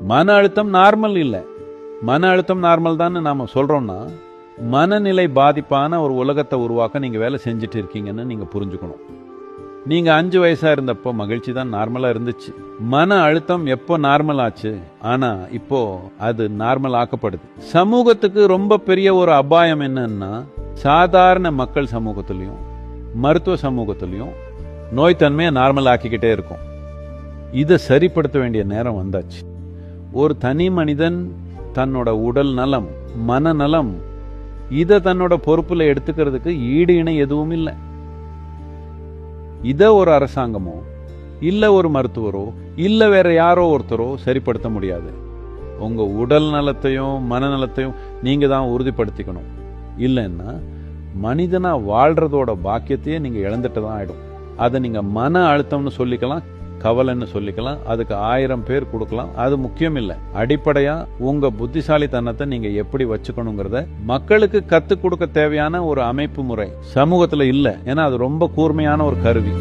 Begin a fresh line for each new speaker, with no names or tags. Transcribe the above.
மன அழுத்தம் நார்மல் இல்லை. மன அழுத்தம் நார்மல் தான் நாம சொல்றோம்னா, மனநிலை பாதிப்பான ஒரு உலகத்தை உருவாக்க நீங்க வேலை செஞ்சுட்டு இருக்கீங்கன்னு நீங்க புரிஞ்சுக்கணும். நீங்க 5 வயசா இருந்தப்போ மகிழ்ச்சி தான் நார்மலா இருந்துச்சு. மன அழுத்தம் எப்போ நார்மல் ஆச்சு? ஆனா இப்போ அது நார்மல் ஆக்கப்படுது. சமூகத்துக்கு ரொம்ப பெரிய ஒரு அபாயம் என்னன்னா, சாதாரண மக்கள் சமூகத்திலையும் மருத்துவ சமூகத்திலையும் நோய் தன்மையை நார்மல் ஆக்கிக்கிட்டே இருக்கும். இதை சரிப்படுத்த வேண்டிய நேரம் வந்தாச்சு. ஒரு தனி மனிதன் தன்னோட உடல் நலம், மனநலம், இதை தன்னோட பொறுப்புல எடுத்துக்கிறதுக்கு ஈடு இணை எதுவும் இல்லை. இத ஒரு அரசாங்கமோ இல்ல ஒரு மருத்துவரோ இல்ல வேற யாரோ ஒருத்தரோ சரிப்படுத்த முடியாது. உங்க உடல் நலத்தையும் மனநலத்தையும் நீங்க தான் உறுதிப்படுத்திக்கணும். இல்லைன்னா மனிதனா வாழ்றதோட பாக்கியத்தையே நீங்க இழந்துட்டு தான் ஆயிடும். அதை நீங்க மன அழுத்தம்னு சொல்லிக்கலாம், கவலைன்னு சொல்லிக்கலாம், அதுக்கு 1000 பேர் கொடுக்கலாம். அது முக்கியம் இல்லை. அடிப்படையா உங்க புத்திசாலித்தனத்தை நீங்க எப்படி வச்சுக்கணுங்கிறத மக்களுக்கு கத்துக் கொடுக்க தேவையான ஒரு அமைப்பு முறை சமூகத்துல இல்லை. ஏன்னா அது ரொம்ப கூர்மையான ஒரு கருவி.